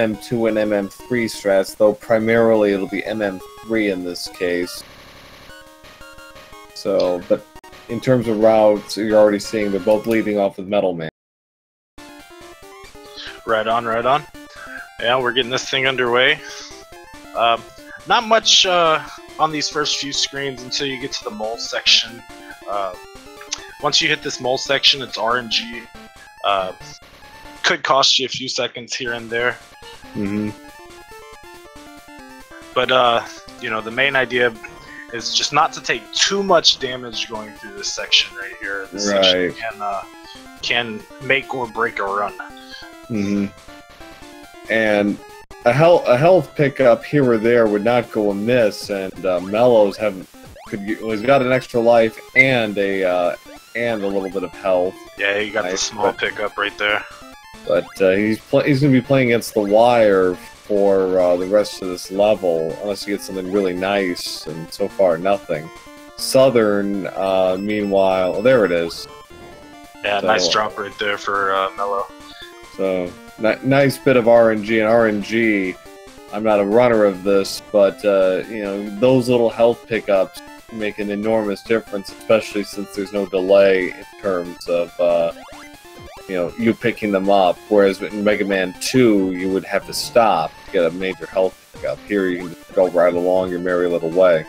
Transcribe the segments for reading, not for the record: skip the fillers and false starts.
MM2 and MM3 strats, though primarily it'll be MM3 in this case. So, but in terms of routes, you're already seeing they're both leading off with Metal Man. Right on, right on. Yeah, we're getting this thing underway. Not much on these first few screens until you get to the mole section. Once you hit this mole section, it's RNG. Could cost you a few seconds here and there. Mm-hmm. But, you know, the main idea is just not to take too much damage going through this section right here. This section can make or break a run. Mm-hmm. And a health pickup here or there would not go amiss, and MelloFlowz he's got an extra life and a little bit of health. Yeah, he got the small pickup right there. But he's going to be playing against the wire for the rest of this level, unless he gets something really nice, and so far nothing. Southern, meanwhile, oh, there it is. Yeah, so, nice drop right there for Mello. So, nice bit of RNG, and RNG, I'm not a runner of this, but, you know, those little health pickups make an enormous difference, especially since there's no delay in terms of, you know, you picking them up, whereas in Mega Man 2, you would have to stop to get a major health pickup. Here, you can just go right along your merry little way.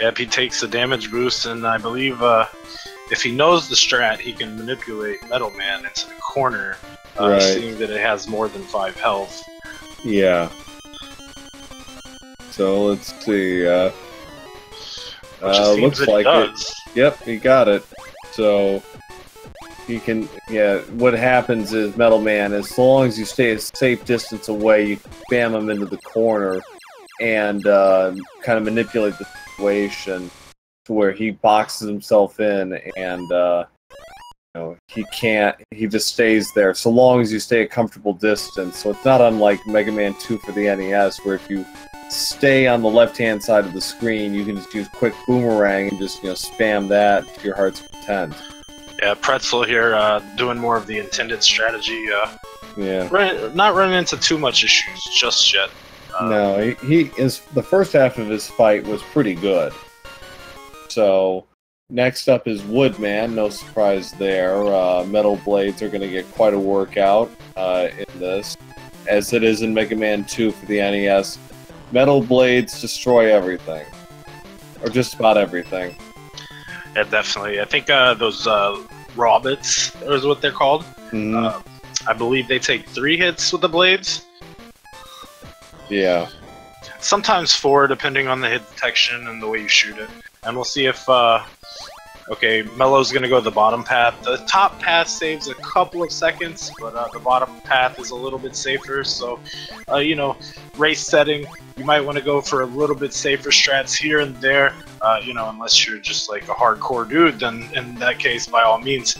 Yep, he takes a damage boost, and I believe if he knows the strat, he can manipulate Metal Man into the corner, seeing that it has more than 5 health. Yeah. So let's see. Looks like it. Yep, he got it. So he can. Yeah. What happens is Metal Man, as long as you stay a safe distance away, you spam him into the corner and kind of manipulate the situation to where he boxes himself in, and you know, he just stays there so long as you stay a comfortable distance. So it's not unlike Mega Man 2 for the NES, where if you stay on the left-hand side of the screen, you can just use quick boomerang and just, you know, spam that to your heart's content. Yeah, Pretzel here doing more of the intended strategy. Yeah. Not running into too much issues just yet. No, he is. The first half of his fight was pretty good. So next up is Woodman. No surprise there. Metal Blades are going to get quite a workout in this, as it is in Mega Man 2 for the NES. Metal Blades destroy everything, or just about everything. Yeah, definitely. I think those Robots is what they're called. Mm-hmm. I believe they take 3 hits with the blades. Yeah. Sometimes 4, depending on the hit detection and the way you shoot it. And we'll see if, okay, Mello's gonna go the bottom path. The top path saves a couple of seconds, but the bottom path is a little bit safer, so, you know, race setting, you might want to go for a little bit safer strats here and there, you know, unless you're just like a hardcore dude, then in that case, by all means,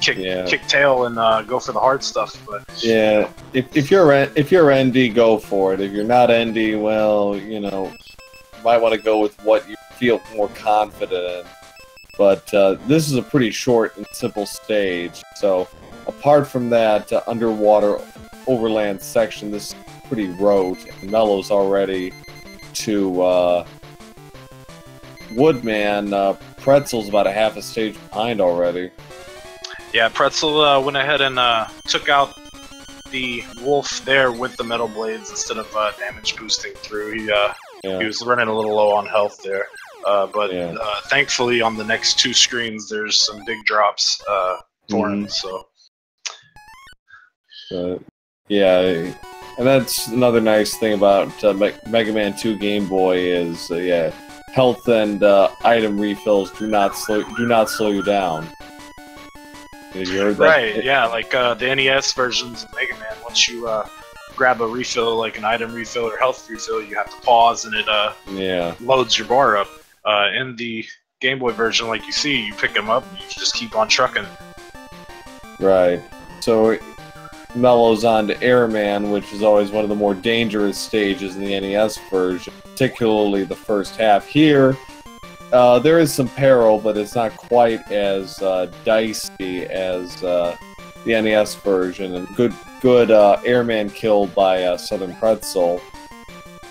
kick tail and go for the hard stuff. But yeah, if you're ND, go for it. If you're not ND, well, you know, you might want to go with what you feel more confident in. But this is a pretty short and simple stage, so apart from that underwater overland section, this is pretty rote, and Mello's already to Woodman. Pretzel's about a half a stage behind already. Yeah, Pretzel went ahead and took out the wolf there with the metal blades instead of damage boosting through. He was running a little low on health there. But thankfully on the next 2 screens there's some big drops for him, so... yeah, and that's another nice thing about Mega Man 2 Game Boy is, health and item refills do not slow you down. Did you heard that? Right, yeah, like the NES versions of Mega Man, once you grab a refill, like an item refill or health refill, you have to pause and it loads your bar up. In the Game Boy version, like you see, you pick them up and you just keep on trucking. Right. So Mello's on to Airman, which is always one of the more dangerous stages in the NES version, particularly the first half. Here, there is some peril, but it's not quite as dicey as the NES version, and good airman kill by SouthernPretzel.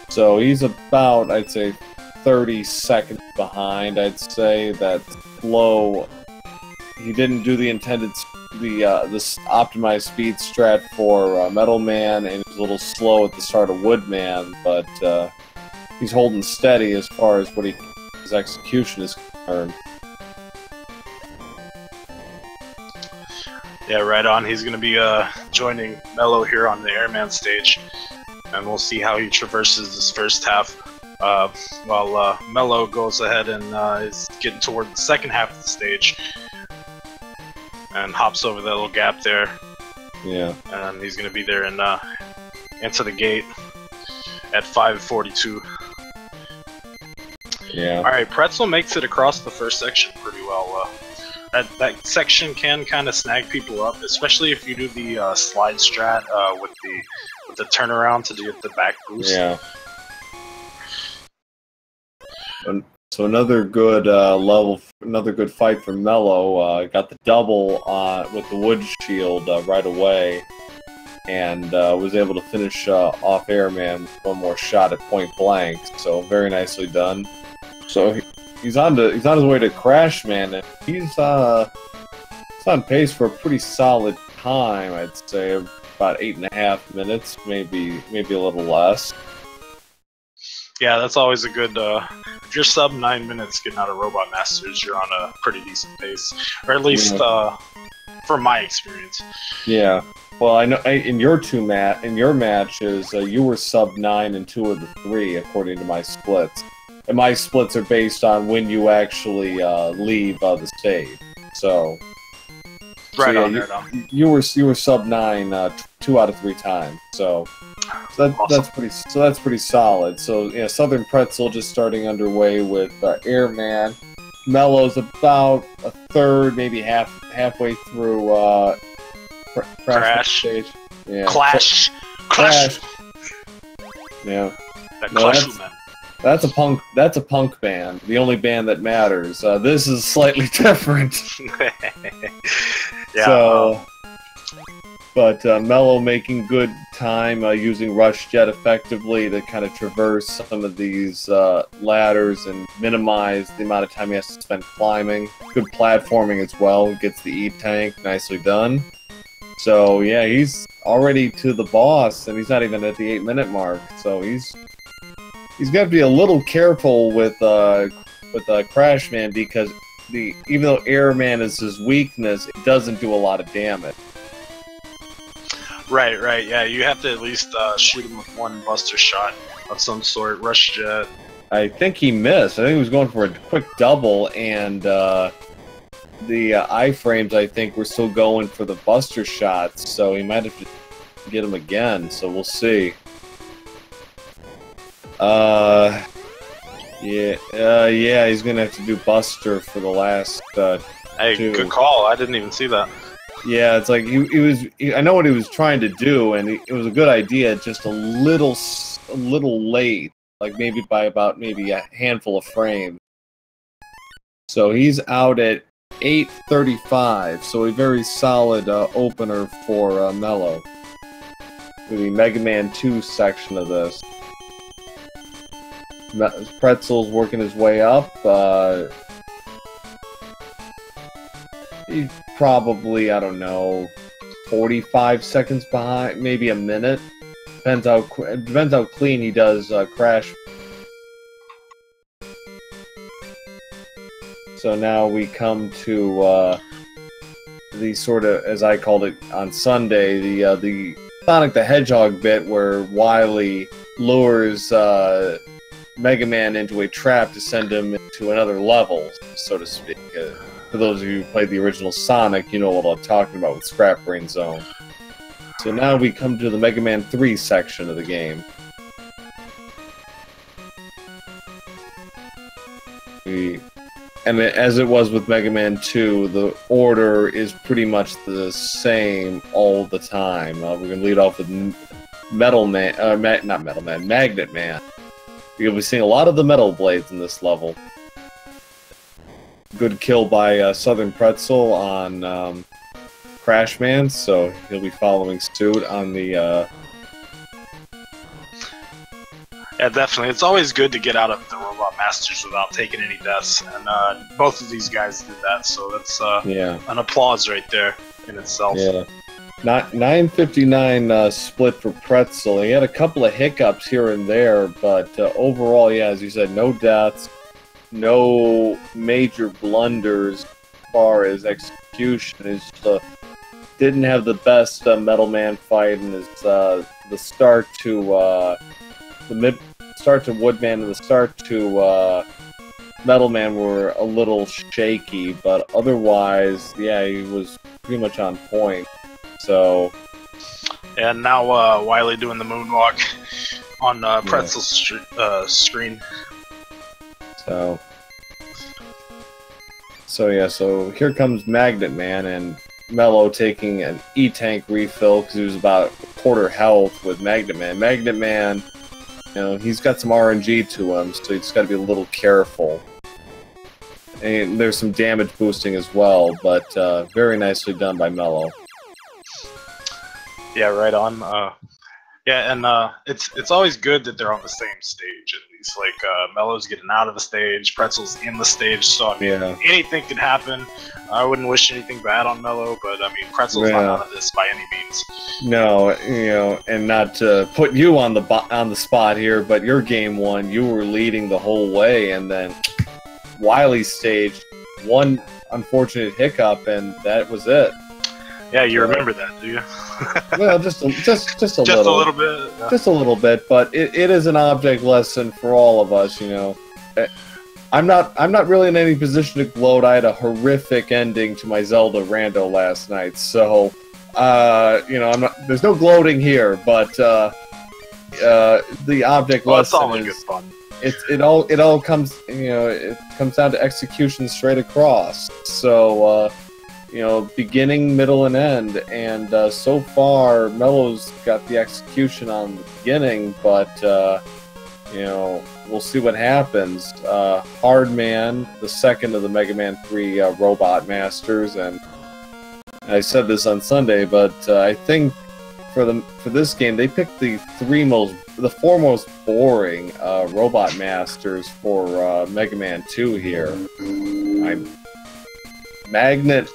So he's about, I'd say, 30 seconds behind. I'd say that Flo, he didn't do the intended this optimized speed strat for Metal Man, and he's a little slow at the start of Woodman, but he's holding steady as far as what his execution is concerned. Yeah, right on. He's going to be joining Mello here on the Airman stage, and we'll see how he traverses this first half. While Mello goes ahead and is getting toward the second half of the stage, and hops over that little gap there. Yeah. And he's going to be there and into the gate at 5:42. Yeah. All right, Pretzel makes it across the first section pretty well. That section can kind of snag people up, especially if you do the slide strat with the turnaround to get the back boost. Yeah. So another good another good fight for Mello. Got the double with the wood shield right away, and was able to finish off Airman with one more shot at point blank. So very nicely done. So he's on his way to Crash Man, and he's on pace for a pretty solid time. I'd say about 8.5 minutes, maybe a little less. Yeah, that's always a good. If you're sub 9 minutes getting out of Robot Masters, you're on a pretty decent pace, or at least from my experience. Yeah. Well, I know in your matches, you were sub 9 in 2 of the 3, according to my splits. And my splits are based on when you actually leave the stage. So. Right so, on yeah, there, you were sub 9 2 out of 3 times. So awesome. that's pretty solid. So yeah, SouthernPretzel just starting underway with Airman. Mello's about a third, maybe halfway through Crash. stage. Yeah. Clash. Yeah. That That's a punk band. The only band that matters. This is slightly different. Yeah. So, but Mello making good time using Rush Jet effectively to kind of traverse some of these ladders and minimize the amount of time he has to spend climbing. Good platforming as well. Gets the E-Tank. Nicely done. So, yeah, he's already to the boss, and he's not even at the 8-minute mark. So he's got to be a little careful with Crash Man, because even though Airman is his weakness, it doesn't do a lot of damage. Right. Yeah, you have to at least shoot him with one buster shot of some sort. Rush Jet. I think he missed. I think he was going for a quick double, and the iframes, I think, were still going for the buster shots, so he might have to get him again. So we'll see. Yeah, he's gonna have to do Buster for the last Hey, 2. good call. I didn't even see that. Yeah, it's like I know what he was trying to do, and it was a good idea, just a little late, like maybe by about a handful of frames. So he's out at 8:35, so a very solid opener for Mello. The Mega Man 2 section of this. Pretzel's working his way up. He's probably, I don't know, 45 seconds behind, maybe a minute. Depends how clean he does Crash. So now we come to the sort of, as I called it on Sunday, the Sonic the Hedgehog bit where Wily lures Mega Man into a trap to send him into another level, so to speak. For those of you who played the original Sonic, you know what I'm talking about with Scrap Brain Zone. So now we come to the Mega Man 3 section of the game. And as it was with Mega Man 2, the order is pretty much the same all the time. We're going to lead off with Magnet Man. You'll be seeing a lot of the metal blades in this level. Good kill by SouthernPretzel on Crash Man, so he'll be following suit on the. Yeah, definitely. It's always good to get out of the Robot Masters without taking any deaths, and both of these guys did that, so that's an applause right there in itself. Yeah. 959 split for Pretzel. He had a couple of hiccups here and there, but overall, yeah, as you said, no deaths, no major blunders as far as execution. He didn't have the best Metal Man fight, and the start to start to Woodman and the start to Metal Man were a little shaky, but otherwise, yeah, he was pretty much on point. So, and now Wily doing the moonwalk on Pretzel's screen. So here comes Magnet Man, and Mello taking an E-Tank refill because he was about quarter health with Magnet Man. Magnet Man, you know, he's got some RNG to him, so he's got to be a little careful. And there's some damage boosting as well, but very nicely done by Mello. Yeah, right on. Yeah, and it's always good that they're on the same stage, at least. Like, Mello's getting out of the stage, Pretzel's in the stage, so, I mean, anything could happen. I wouldn't wish anything bad on Mello, but, I mean, Pretzel's not out of this by any means. No, you know, and not to put you on the spot here, but your game one, you were leading the whole way, and then Wily's stage, one unfortunate hiccup, and that was it. Yeah, you remember that, do you? Well, just a little bit. Yeah. Just a little bit, but it is an object lesson for all of us, you know. I'm not really in any position to gloat. I had a horrific ending to my Zelda rando last night, so you know, there's no gloating here, but the object lesson is good fun. It all comes, you know, it comes down to execution straight across. So you know, beginning, middle, and end. And so far, Mello's got the execution on the beginning, but, you know, we'll see what happens. Hardman, the second of the Mega Man 3 Robot Masters, and I said this on Sunday, but I think for this game, they picked the four most boring Robot Masters for Mega Man 2 here. Magnet,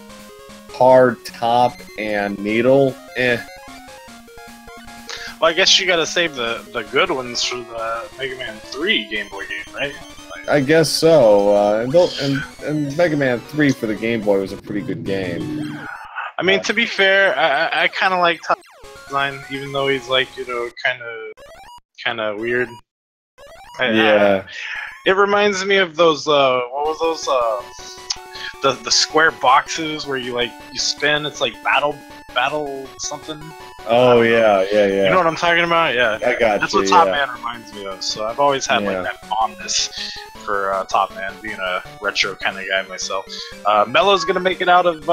Hard, Top, and Needle, Well, I guess you gotta save the good ones for the Mega Man 3 Game Boy game, right? I guess so. And Mega Man 3 for the Game Boy was a pretty good game. I mean, to be fair, I kind of like Top design, even though he's like, you know, kind of weird. Yeah. It reminds me of those. What was those? The square boxes where you spin. It's like battle something. Oh yeah. You know what I'm talking about? Yeah. I got That's you, what Top Man reminds me of. So I've always had like that fondness for Top Man, being a retro kind of guy myself. Mello's gonna make it out of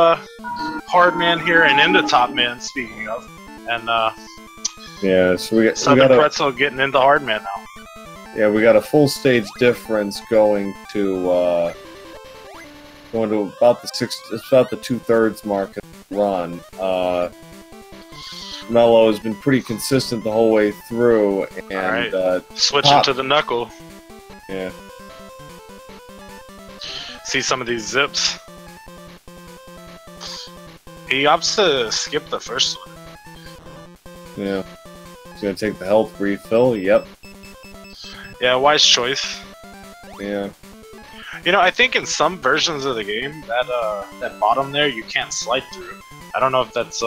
Hard Man here and into Top Man. Speaking of, and yeah, so we got SouthernPretzel getting into Hard Man now. Yeah, we got a full stage difference going to about the 2/3 mark of the run. Mello has been pretty consistent the whole way through, and switching to the knuckle. Yeah. See some of these zips. He opts to skip the first one. Yeah. He's gonna take the health refill. Yep. Yeah, wise choice. Yeah. You know, I think in some versions of the game, that bottom there, you can't slide through. I don't know if that's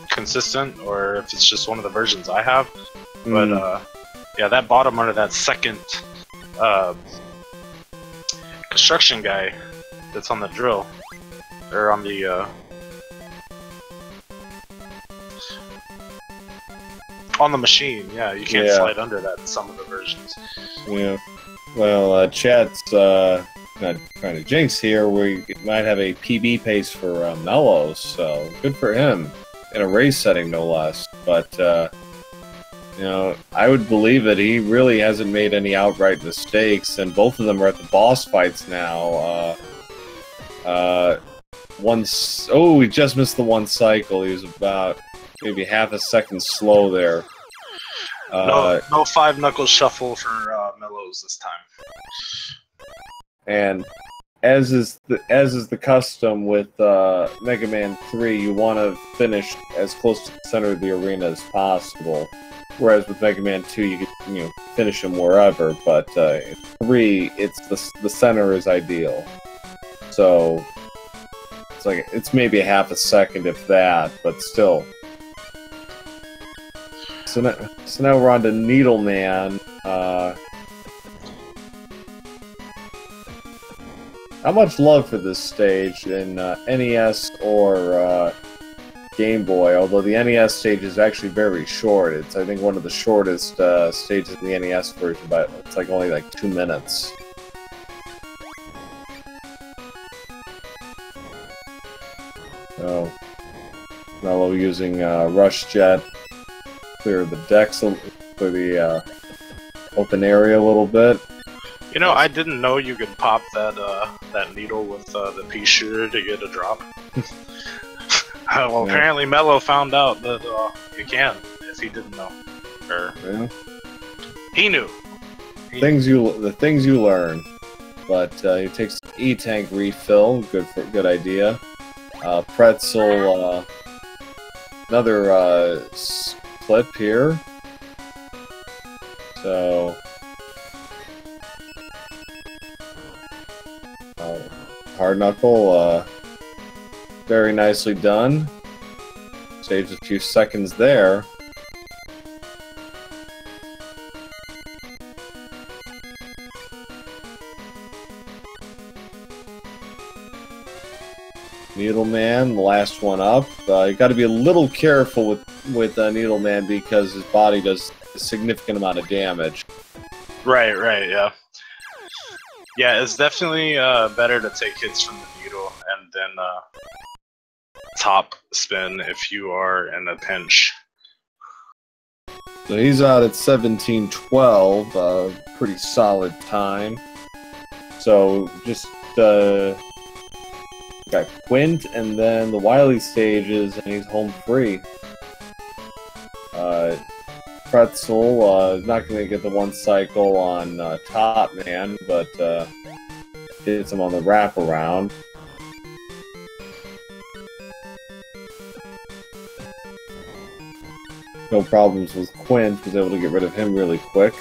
consistent or if it's just one of the versions I have. But yeah, that bottom under that second construction guy that's on the drill, or on the machine. Yeah, you can't slide under that in some of the versions. Yeah. Well, chat's not trying to jinx here. We might have a PB pace for Mello, so good for him in a race setting, no less. But you know, I would believe that he really hasn't made any outright mistakes, and both of them are at the boss fights now. Oh, he just missed the one cycle. He was about maybe half a second slow there. No 5 knuckle shuffle for MelloFlowz this time. And as is the custom with Mega Man 3, you want to finish as close to the center of the arena as possible. Whereas with Mega Man 2, you could finish him wherever, but 3, it's the center is ideal. So it's maybe a half a second if that, but still. So now we're on to Needleman. Not much love for this stage in NES or Game Boy, although the NES stage is actually very short. It's, I think, one of the shortest stages in the NES version, but it's like only like 2 minutes. So, Mello using Rush Jet, clear the decks, clear the open area a little bit. You know, I didn't know you could pop that needle with the pea shooter to get a drop. Well, Yeah. apparently Mello found out that you can, if he didn't know. Or Yeah. he knew. The things you learn. But he takes E-Tank refill, good idea. Pretzel, another clip here. So hard knuckle, very nicely done. Saves a few seconds there. Needleman, the last one up. You got to be a little careful with Needleman because his body does a significant amount of damage. Right, yeah. Yeah, it's definitely better to take hits from the needle and then top spin if you are in a pinch. So he's out at 17:12, pretty solid time. So just got Quint and then the Wily stages, and he's home free. Pretzel not going to get the one cycle on Top Man, but hits him on the wraparound. No problems with Quint, was able to get rid of him really quick.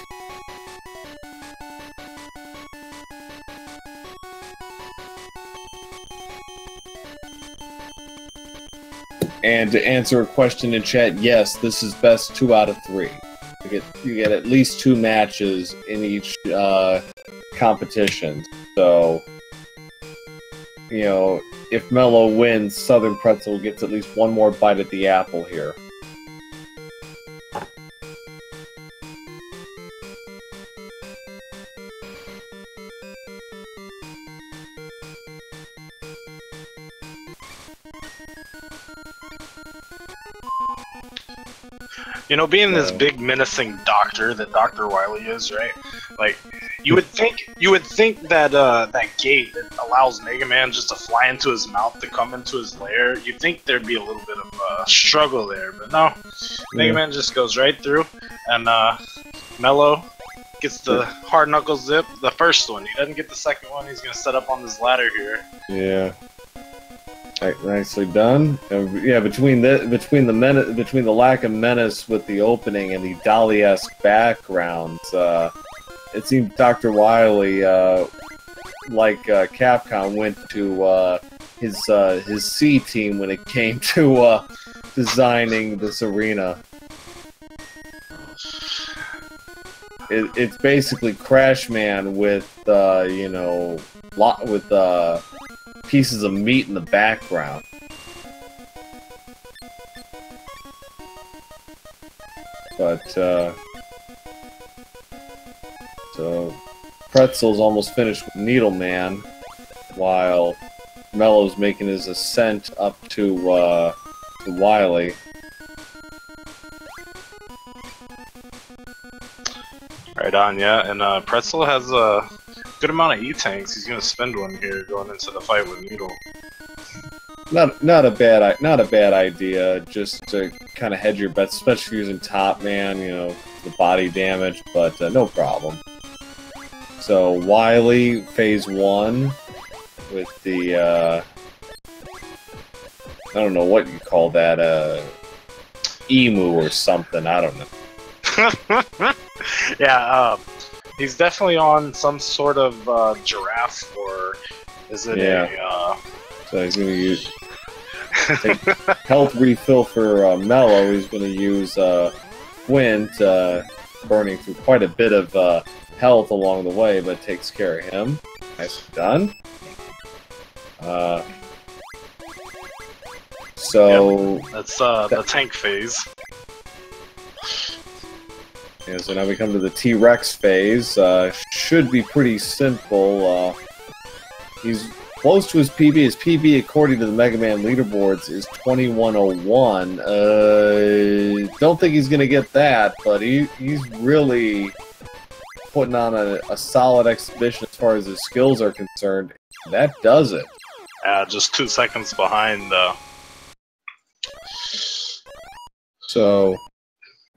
And to answer a question in chat, yes, this is best 2 out of 3. You get at least 2 matches in each competition. So, if Mello wins, SouthernPretzel gets at least one more bite at the apple here. You know, being this big menacing doctor that Dr. Wily is, right? Like, you would think that that gate that allows Mega Man just to fly into his mouth to come into his lair, you'd think there'd be a little bit of a struggle there, but no. Mega Man just goes right through, and Mello gets the hard knuckle zip, the first one. He doesn't get the second one. He's gonna set up on this ladder here. Yeah. Right, nicely done. Yeah, between the lack of menace with the opening and the Dolly-esque backgrounds, it seemed Dr. Wily, like Capcom, went to his C team when it came to designing this arena. It's basically Crash Man with pieces of meat in the background. But so Pretzel's almost finished with Needleman, while Mello's making his ascent up to Wily. Right on, yeah. And Pretzel has a good amount of E-tanks. He's gonna spend one here going into the fight with Needle. not a bad idea. Just to kind of hedge your bets, especially using Top Man. You know, the body damage, but no problem. So Wily phase 1 with the I don't know what you call that, emu or something. I don't know. Yeah, he's definitely on some sort of giraffe, or is it a? So he's gonna use health refill for Mello. He's gonna use Quint, burning through quite a bit of health along the way, but takes care of him. Nicely done. So yep, that's the tank phase. Yeah, so now we come to the T-Rex phase. Should be pretty simple. He's close to his PB. His PB, according to the Mega Man leaderboards, is 2101. Don't think he's going to get that, but he's really putting on a solid exhibition as far as his skills are concerned. That does it. Just 2 seconds behind. So,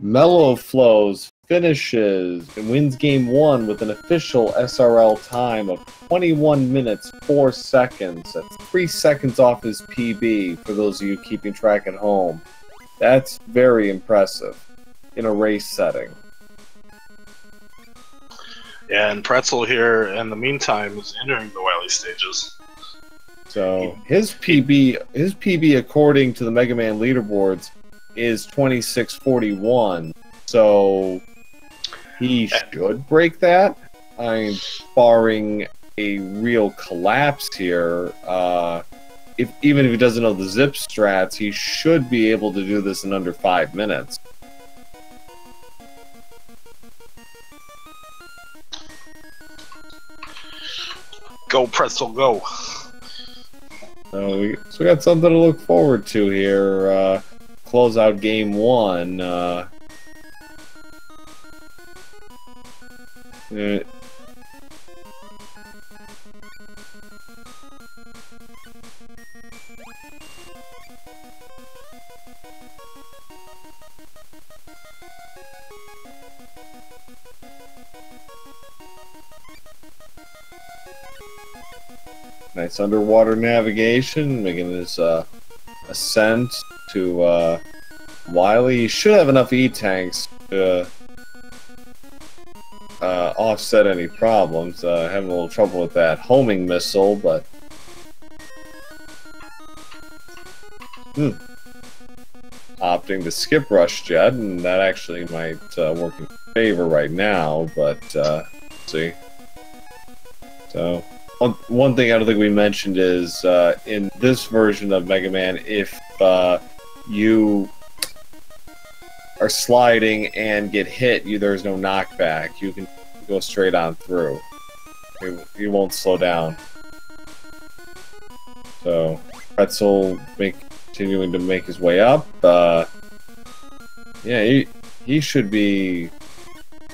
MelloFlowz finishes and wins game 1 with an official SRL time of 21 minutes 4 seconds. That's 3 seconds off his PB for those of you keeping track at home. That's very impressive in a race setting. Yeah, and Pretzel here, in the meantime, is entering the Wily stages. So his PB according to the Mega Man leaderboards is 2641. So he should break that. I'm barring a real collapse here. Even if he doesn't know the zip strats, he should be able to do this in under 5 minutes. Go, Pretzel, go. So we got something to look forward to here. Close out game 1. Nice underwater navigation, making his ascent to Wily. He should have enough E-tanks to offset any problems. Having a little trouble with that homing missile, but opting to skip Rush Jet, and that actually might work in favor right now, but see. So one thing I don't think we mentioned is in this version of Mega Man, if you are sliding and get hit, there's no knockback. You can go straight on through. You won't slow down. So Pretzel continuing to make his way up. Yeah, he should be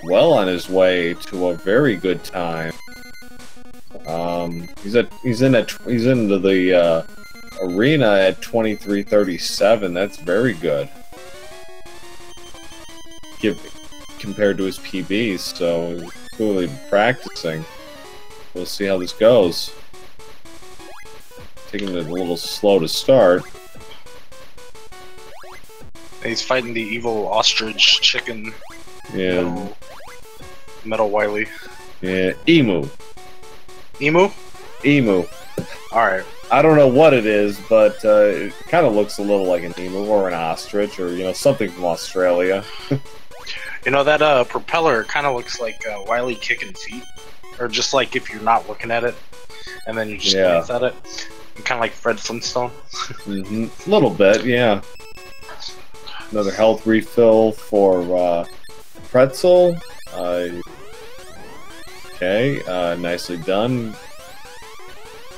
well on his way to a very good time. He's into the arena at 23:37. That's very good. Compared to his PBs, so he's clearly practicing. We'll see how this goes. Taking it a little slow to start. He's fighting the evil ostrich chicken. Yeah. Metal Wily. Yeah, emu. Emu? Emu. Alright. I don't know what it is, but it kind of looks a little like an emu or an ostrich or, something from Australia. That propeller kind of looks like Wily kicking feet. Or just like if you're not looking at it, and then you just glance at it. Kind of like Fred Flintstone. A little bit, yeah. Another health refill for Pretzel. Okay, nicely done.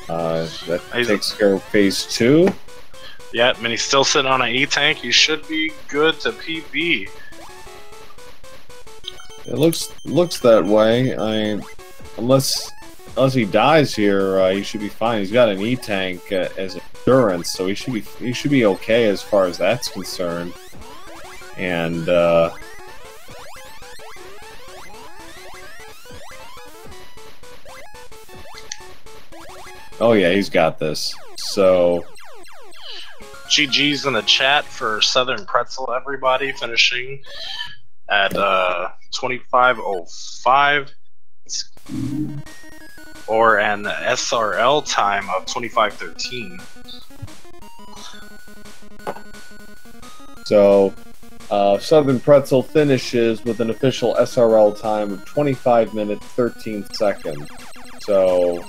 That takes care of phase 2. Yeah, and he's still sitting on an E-tank. He should be good to PB. It looks that way. Unless unless he dies here, he should be fine. He's got an E-tank as endurance, so he should be okay as far as that's concerned. And oh yeah, he's got this. So GG's in the chat for SouthernPretzel, everybody, finishing at 25:05, or an SRL time of 25:13. So SouthernPretzel finishes with an official SRL time of 25 minutes 13 seconds. So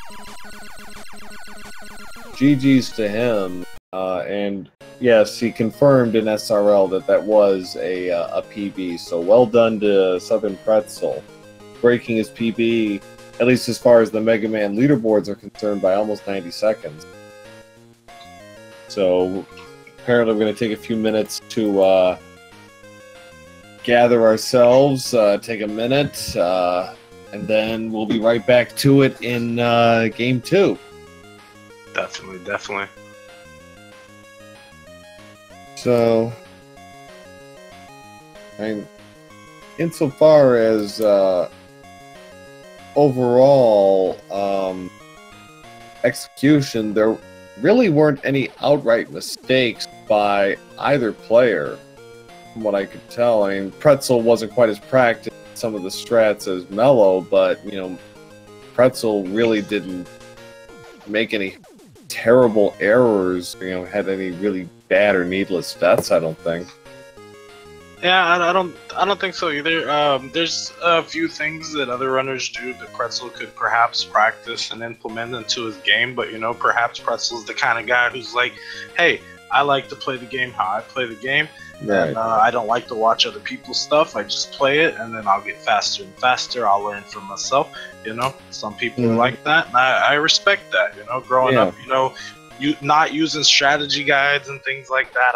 GG's to him. And yes, he confirmed in SRL that was a PB. So well done to SouthernPretzel, breaking his PB, at least as far as the Mega Man leaderboards are concerned, by almost 90 seconds. So apparently we're going to take a few minutes to gather ourselves, take a minute, and then we'll be right back to it in Game 2. Definitely, definitely. So, I mean, insofar as overall execution, there really weren't any outright mistakes by either player, from what I could tell. I mean, Pretzel wasn't quite as practiced in some of the strats as Mello, but, you know, Pretzel really didn't make any terrible errors, you know, had any really bad or needless deaths, I don't think. Yeah, I don't think so either. There's a few things that other runners do that Pretzel could perhaps practice and implement into his game, but, you know, perhaps Pretzel's the kind of guy who's like, hey, I like to play the game how I play the game, right. And I don't like to watch other people's stuff. I just play it, and then I'll get faster and faster. I'll learn from myself, you know? Some people are like that, and I respect that, you know? Growing up, you know, you not using strategy guides and things like that,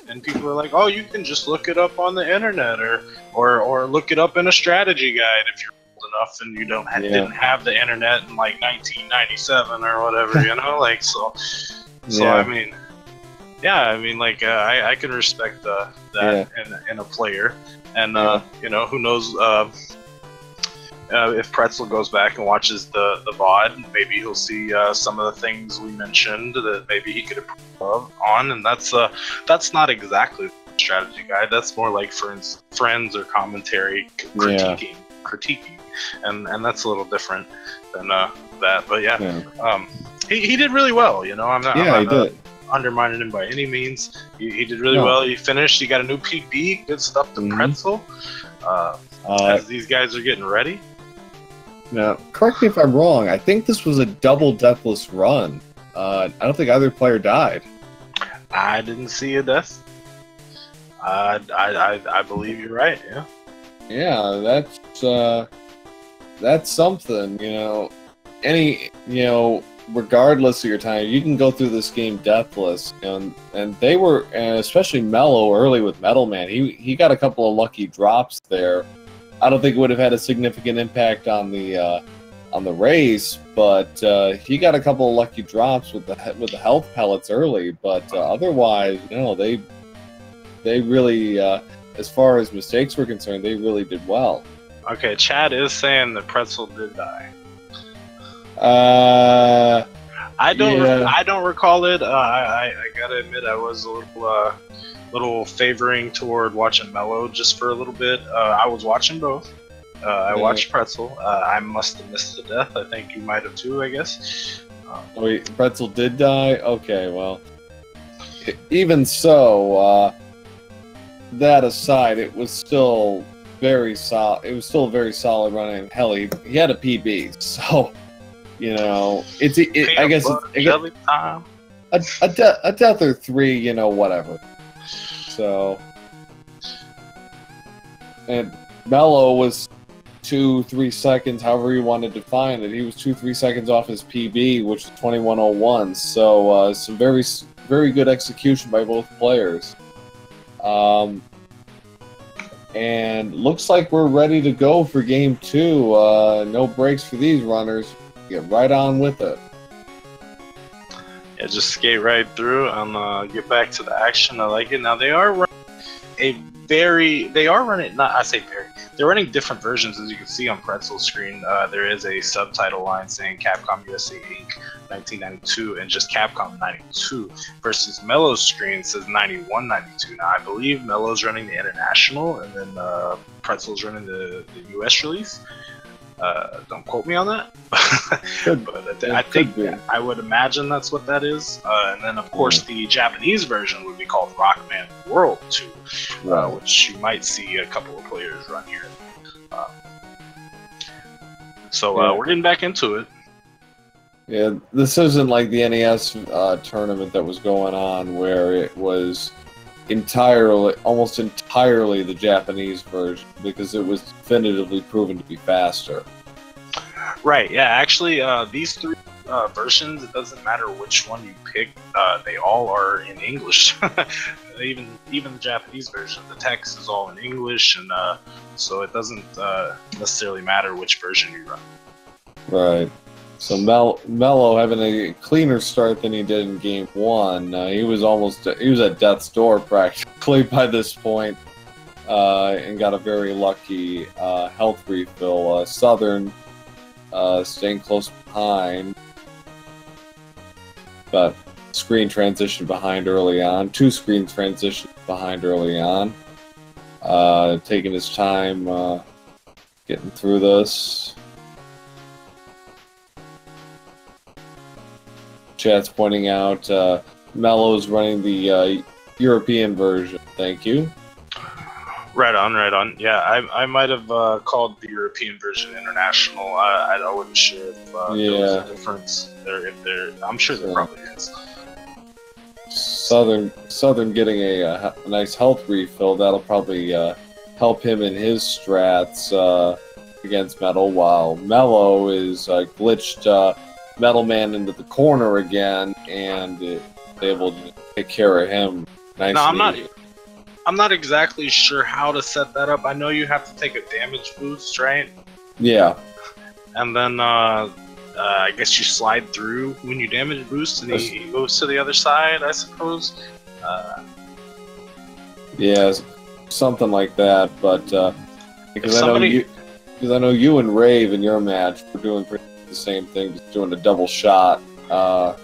and people are like, oh, you can just look it up on the internet, or look it up in a strategy guide if you're old enough and you didn't have the internet in like 1997 or whatever, you know, like, so I mean, yeah, I mean, like, I can respect that in a player, and you know, who knows, if Pretzel goes back and watches the VOD, maybe he'll see some of the things we mentioned that maybe he could improve on, and that's not exactly the strategy guide. That's more like friends or commentary critiquing, and that's a little different than that. But he did really well. You know, I'm not undermining him by any means. He did really well. He finished. He got a new PB. Good stuff to Pretzel. As these guys are getting ready. Now, correct me if I'm wrong. I think this was a double deathless run. I don't think either player died. I didn't see a death. I believe you're right. Yeah. Yeah, that's something. You know, regardless of your time, you can go through this game deathless. And they were, and especially Mello early with Metal Man. He got a couple of lucky drops there. I don't think it would have had a significant impact on the race, but he got a couple of lucky drops with the health pellets early. But otherwise, no, they really, as far as mistakes were concerned, they really did well. Okay, Chad is saying that Pretzel did die. I don't recall it. I gotta admit, I was a little favoring toward watching Mello just for a little bit. I was watching both. I watched Pretzel. I must have missed the death. I think you might have too, I guess. Wait, Pretzel did die? Okay, well, even so, that aside, it was still very solid. It was still a very solid running. Hell, he had a PB, so, you know, I guess a death or three, you know, whatever. So, and Mello was 2-3 seconds, however you want to define it. He was 2-3 seconds off his PB, which is 21:01. So, some very, very good execution by both players. And looks like we're ready to go for Game 2. No breaks for these runners. get right on with it. Yeah, just skate right through and get back to the action. I like it. Now they are running they're running different versions, as you can see on Pretzel's screen. There is a subtitle line saying Capcom USA Inc. 1992 and just Capcom 92 versus Mello's screen says 91, 92. Now I believe Mello's running the international and then Pretzel's running the US release. Don't quote me on that, but I think I would imagine that's what that is. And then, of course, the Japanese version would be called Rockman World 2, which you might see a couple of players run here. We're getting back into it. Yeah, this isn't like the NES tournament that was going on, where it was almost entirely the Japanese version, because it was definitively proven to be faster. Right, yeah, actually, these three versions, it doesn't matter which one you pick, they all are in English. even the Japanese version, the text is all in English, and so it doesn't necessarily matter which version you run. Right. So Mello having a cleaner start than he did in Game 1. He was at death's door practically by this point, and got a very lucky health refill. Southern staying close behind, but screen transition behind early on. 2 screen transitions behind early on. Taking his time getting through this. Chat's pointing out Mello's running the European version. Thank you. Right on, right on. Yeah, I might have called the European version international. I wasn't sure if there was a difference there. I'm sure there probably is. Southern getting a nice health refill. That'll probably help him in his strats against Metal, while Mello is glitched Metal Man into the corner again, and able to take care of him. Nice. No, I'm not exactly sure how to set that up. I know you have to take a damage boost, right? Yeah. And then I guess you slide through when you damage boost, and he goes to the other side, I suppose. Yeah, something like that. But because I know you and Rave in your match were doing pretty the same thing, just doing a double shot. I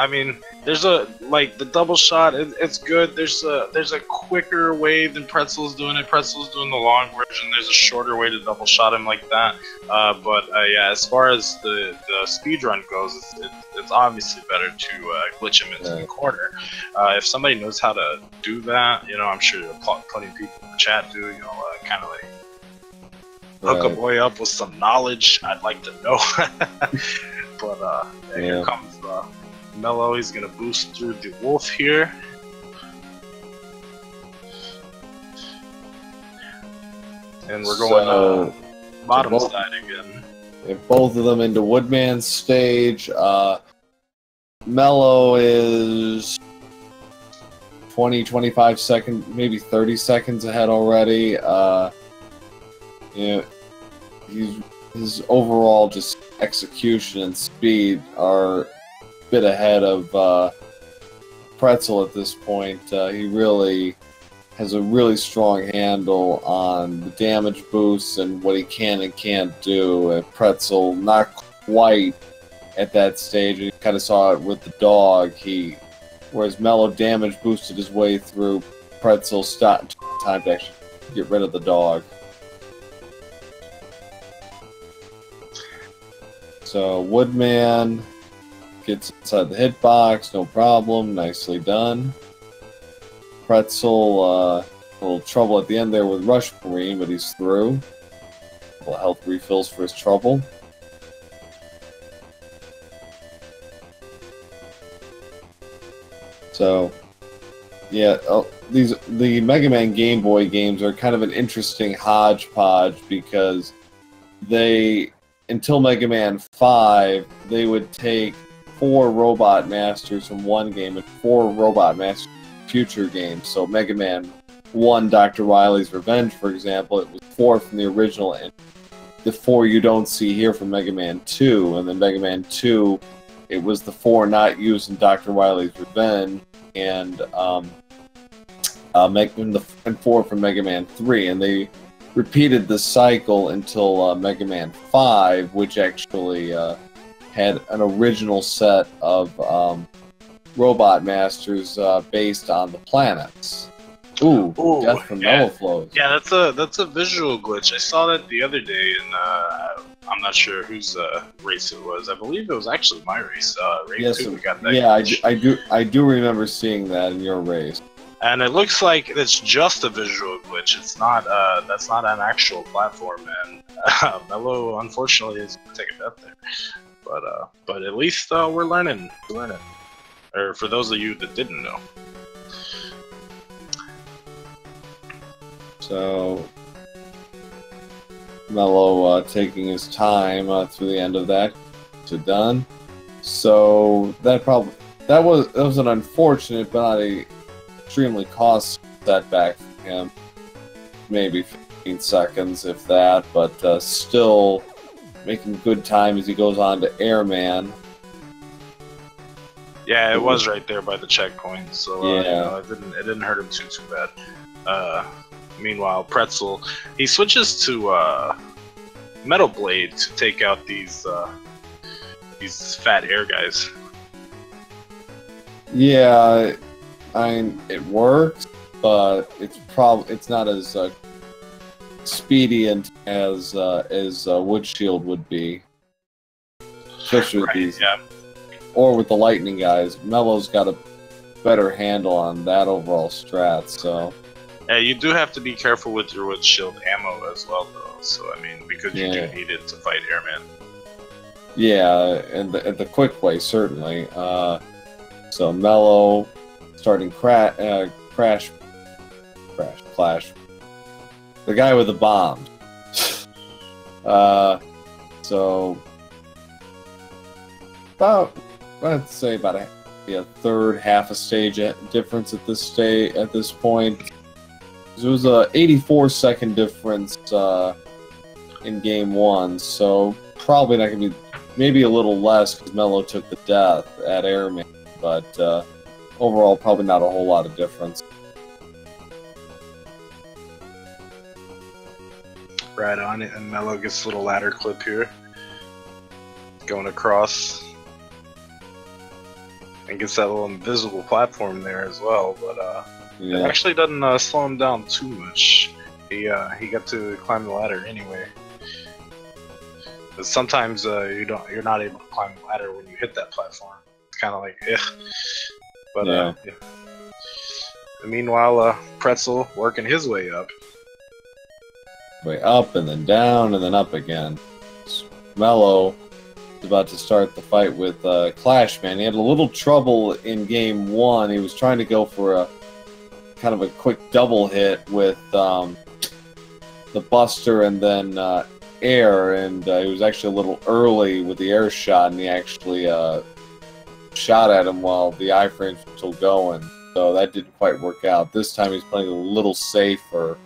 mean, there's the double shot. It's good. There's a quicker way than Pretzel's doing it. Pretzel's doing the long version. There's a shorter way to double shot him like that. Yeah, as far as the speed run goes, it's obviously better to glitch him into the corner. If somebody knows how to do that, I'm sure plenty of people in the chat do. Kind of like hook a boy up with some knowledge. I'd like to know. But here comes Mello. He's gonna boost through the wolf here. And we're going bottom side again. Both of them into Woodman's stage. Mello is 20-25 seconds, maybe 30 seconds ahead already. His overall just execution and speed are a bit ahead of Pretzel at this point. He really has a really strong handle on the damage boosts and what he can and can't do. Pretzel not quite at that stage. You kind of saw it with the dog. Whereas Mello damage boosted his way through, Pretzel stopped time to actually get rid of the dog. So Woodman gets inside the hitbox, no problem, nicely done. Pretzel, a little trouble at the end there with Rush Marine, but he's through. A couple health refills for his trouble. So, yeah, the Mega Man Game Boy games are kind of an interesting hodgepodge, because until Mega Man 5, they would take 4 Robot Masters from one game and 4 Robot Masters from future games. So Mega Man 1, Dr. Wily's Revenge, for example, it was 4 from the original and the 4 you don't see here from Mega Man 2, and then Mega Man 2, it was the 4 not used in Dr. Wily's Revenge, and 4 from Mega Man 3, and they repeated the cycle until Mega Man 5, which actually had an original set of Robot Masters based on the planets. Ooh, Death from MelloFlowz. Yeah, that's a visual glitch. I saw that the other day, and I'm not sure whose race it was. I believe it was actually my race. Yes, we got that. Yeah, I do remember seeing that in your race. And it looks like it's just a visual glitch. It's not. That's not an actual platform, and Mello unfortunately is gonna take a bet there. But at least we're learning. Or for those of you that didn't know. So Mello taking his time through the end of that to done. So that was an unfortunate but not a extremely cost setback for him. Maybe 15 seconds if that, but still making good time as he goes on to Airman. Yeah, it was right there by the checkpoint, so yeah. It didn't hurt him too bad. Meanwhile, Pretzel, he switches to Metal Blade to take out these fat air guys. Yeah, it works, but it's not as speedy and as Wood Shield would be, especially with these. Yeah. Or with the lightning guys. Mello's got a better handle on that overall strat, so. Yeah, you do have to be careful with your wood shield ammo as well, though. So, I mean, because you do need it to fight Airman. Yeah, and the quick way, certainly. So, Mello starting Clash. The guy with the bombs. So, I'd say about a third, half a stage difference at this point. It was a 84-second difference in game 1, so probably not gonna be, maybe a little less because Mello took the death at Airman, but overall probably not a whole lot of difference. Right on it, and Mello gets a little ladder clip here, going across. And gets that little invisible platform there as well, but it actually doesn't slow him down too much. He got to climb the ladder anyway. But sometimes you're not able to climb the ladder when you hit that platform. It's kind of like But yeah. And meanwhile, Pretzel working his way up. Way up and then down and then up again. Mello about to start the fight with Clash Man. He had a little trouble in game 1. He was trying to go for a kind of a quick double hit with the Buster and then Air, and he was actually a little early with the air shot, and he actually shot at him while the iframes were still going. So that didn't quite work out. This time he's playing a little safer,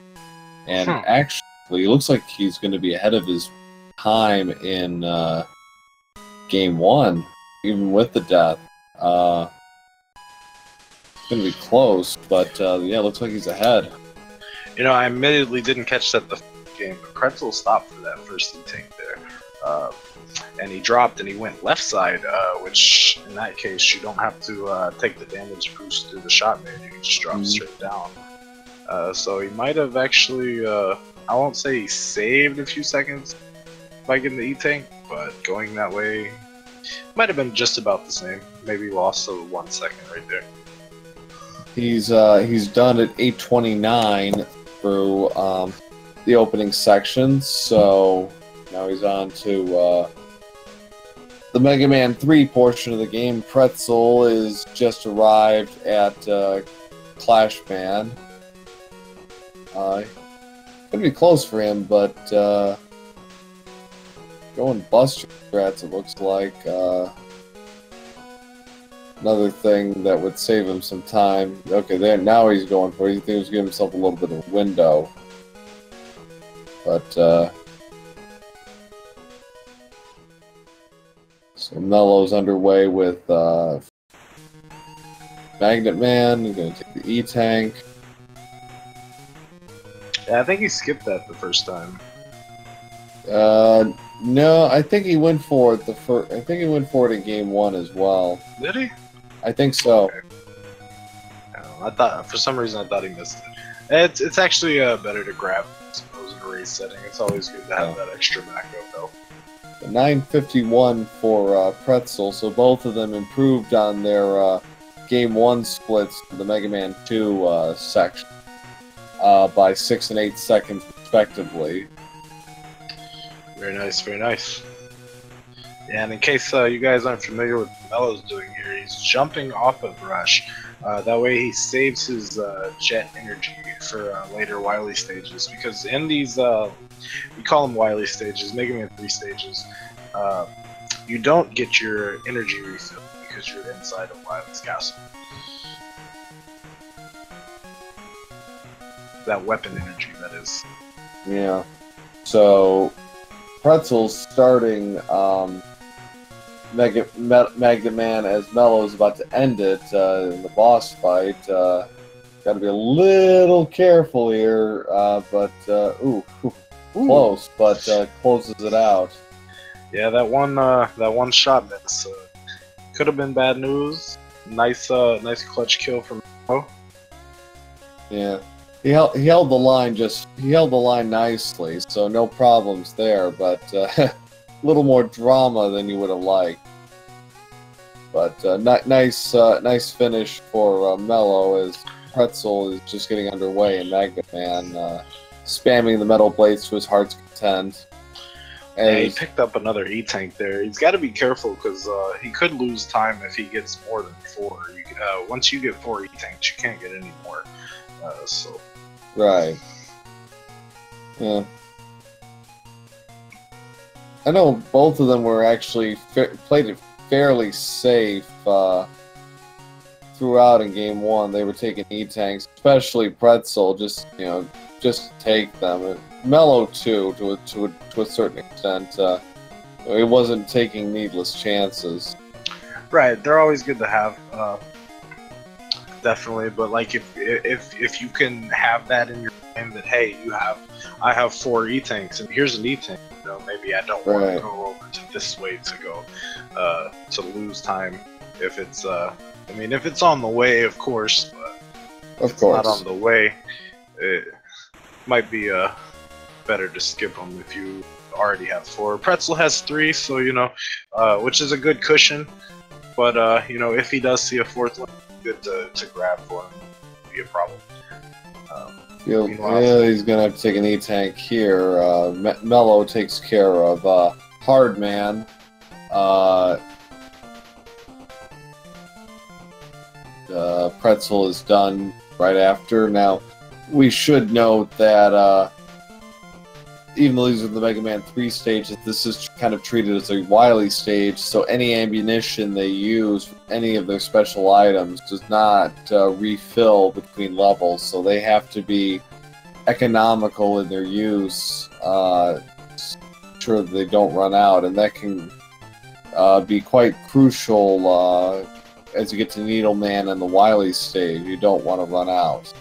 and actually it looks like he's going to be ahead of his time in game 1, even with the death. It's going to be close, but yeah, it looks like he's ahead. You know, I admittedly didn't catch that the game, but Pretzel stopped for that first tank there. And he dropped and he went left side, which in that case you don't have to take the damage boost through the shot man, you can just drop straight down. So he might have actually, I won't say he saved a few seconds by getting the E-tank, but going that way might have been just about the same. Maybe lost 1 second right there. He's done at 8:29 through the opening section, so now he's on to the Mega Man 3 portion of the game. Pretzel is just arrived at Clash Man. Gonna be close for him, but going Buster strats, it looks like another thing that would save him some time. Okay, there now he's going for it. He thinks he's giving himself a little bit of a window, but So Mello's underway with Magnet Man. He's going to take the E-Tank. Yeah, I think he skipped that the first time. No, I think he went for it I think he went for it in game 1 as well. Did he? I think so. Okay. I thought, for some reason, I thought he missed it. It's actually better to grab, I suppose, in a race setting. It's always good to have that extra backup, though. 951 for Pretzel, so both of them improved on their game 1 splits for the Mega Man 2 section by 6 and 8 seconds respectively. Very nice, very nice. And in case you guys aren't familiar with what Mello's doing here, he's jumping off of Rush. That way he saves his jet energy for later Wily stages, because in these, we call them Wily stages, Mega Man 3 stages, you don't get your energy refill because you're inside of Wily's castle. That weapon energy, that is. Yeah. So Pretzel's starting Magnet Man as Mello is about to end it in the boss fight. Got to be a little careful here, but close, but closes it out. Yeah, that one shot miss could have been bad news. Nice clutch kill from Mello. Yeah. He held the line nicely, so no problems there, but a little more drama than you would have liked. But nice finish for Mello as Pretzel is just getting underway and Magnet Man spamming the metal blades to his heart's content. Yeah, he picked up another E-Tank there. He's got to be careful because he could lose time if he gets more than 4. Once you get 4 E-Tanks, you can't get any more. So. Right. Yeah. I know both of them were actually played it fairly safe throughout in game 1. They were taking E-Tanks, especially Pretzel, just take them. Mello too, to a certain extent. It wasn't taking needless chances. Right, they're always good to have. Definitely, but like if you can have that in your mind that hey, I have 4 E-Tanks and here's an E-Tank, maybe I don't want to go over to this way to go to lose time if it's if it's on the way, of course, but if it's not on the way, it might be better to skip them if you already have 4. Pretzel has 3, so which is a good cushion, but if he does see a 4th one, good to grab for him. Be a problem. Yeah, he's gonna have to take an E-Tank here. Mello takes care of Hard Man. Pretzel is done right after. Now, we should note that even though these are the Mega Man 3 stages, this is kind of treated as a Wily stage, so any ammunition they use, any of their special items, does not refill between levels, so they have to be economical in their use, sure that they don't run out, and that can be quite crucial as you get to Needle Man and the Wily stage. You don't want to run out.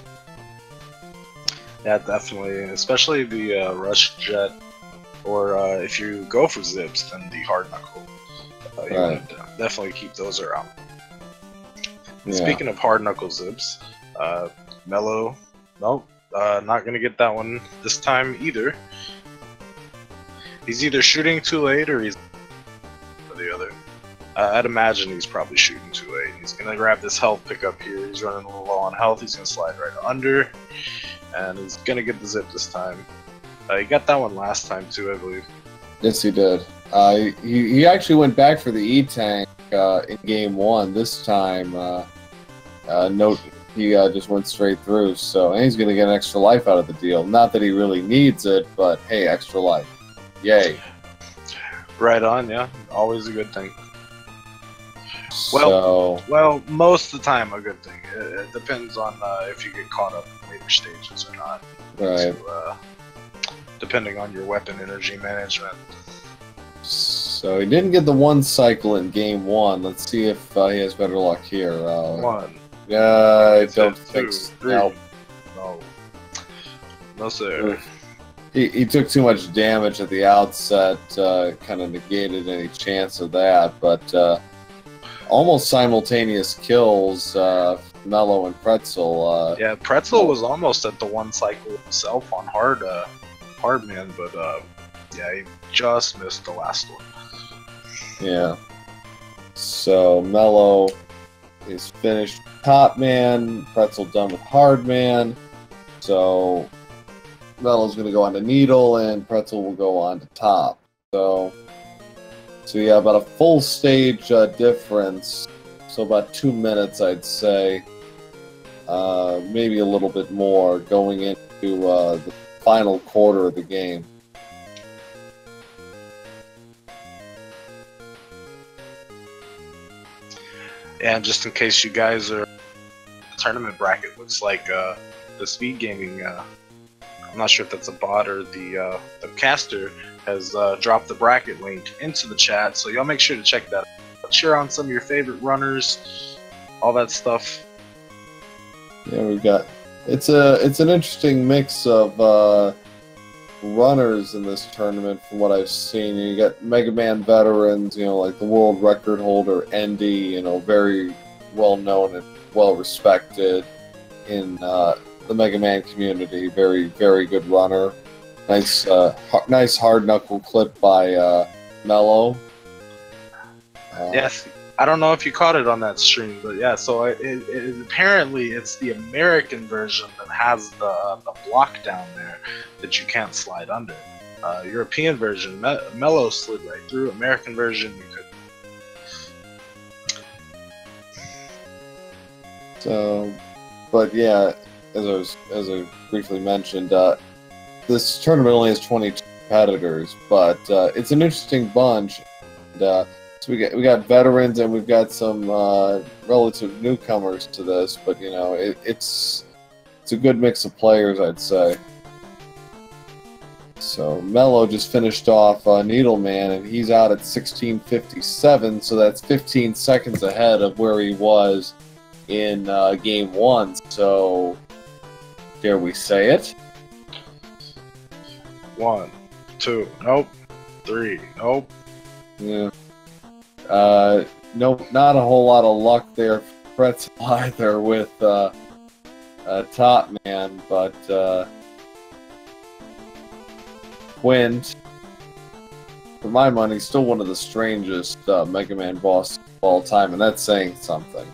Yeah, definitely, especially the Rush Jet, or if you go for Zips, then the Hard Knuckle. You want to definitely keep those around. Yeah. Speaking of Hard Knuckle Zips, Mello, nope, not going to get that one this time either. He's either shooting too late or he's the other. I'd imagine he's probably shooting too late. He's going to grab this health pickup here. He's running a little low on health. He's going to slide right under. And he's going to get the zip this time. He got that one last time too, I believe. Yes, he did. He actually went back for the E-Tank in game 1. This time, note he just went straight through. So, and he's going to get an extra life out of the deal. Not that he really needs it, but hey, extra life. Yay. Right on, yeah. Always a good thing. Well, most of the time a good thing. It depends on if you get caught up in later stages or not. Right. So, depending on your weapon energy management. So he didn't get the one cycle in game 1. Let's see if he has better luck here. 1. I don't think 2, so. 3. Nope. No. No, sir. He took too much damage at the outset, kind of negated any chance of that, but almost simultaneous kills, Mello and Pretzel. Yeah, Pretzel was almost at the one cycle himself on hard man, but yeah, he just missed the last one. Yeah. So Mello is finished top man, Pretzel done with hard man. So Mello's going to go on to needle, and Pretzel will go on to top. So yeah, about a full stage difference. So about 2 minutes, I'd say. Maybe a little bit more going into the final quarter of the game. And just in case you guys are, the tournament bracket looks like the speed gaming. I'm not sure if that's a bot or the caster has dropped the bracket link into the chat, so y'all make sure to check that out. Cheer on some of your favorite runners, all that stuff. Yeah, we've got it's an interesting mix of runners in this tournament from what I've seen. You got Mega Man veterans, like the world record holder Endy, very well known and well respected in the Mega Man community. Very, very good runner. Nice hard knuckle clip by Mello. Yes, I don't know if you caught it on that stream, but yeah. So apparently it's the American version that has the block down there that you can't slide under. European version, Mello slid right through. American version, you could. So, but yeah, as I briefly mentioned, this tournament only has 22 competitors, but it's an interesting bunch. And, so we got veterans and we've got some relative newcomers to this, but it's a good mix of players, I'd say. So Mello just finished off Needleman, and he's out at 16:57, so that's 15 seconds ahead of where he was in game 1. So dare we say it? 1, 2, nope. 3, nope. Yeah. Nope, not a whole lot of luck there for Pretzel either with Top Man, but Quint, for my money, still one of the strangest Mega Man bosses of all time, and that's saying something.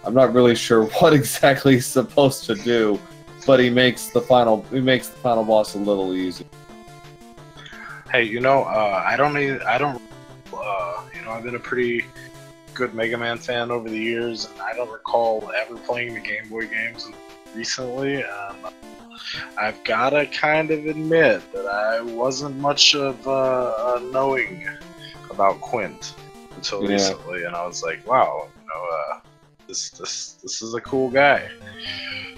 I'm not really sure what exactly he's supposed to do, but he makes the final boss a little easy. Hey, I've been a pretty good Mega Man fan over the years, and I don't recall ever playing the Game Boy games recently. I've gotta kind of admit that I wasn't much of knowing about Quint until recently, and I was like, wow, this is a cool guy.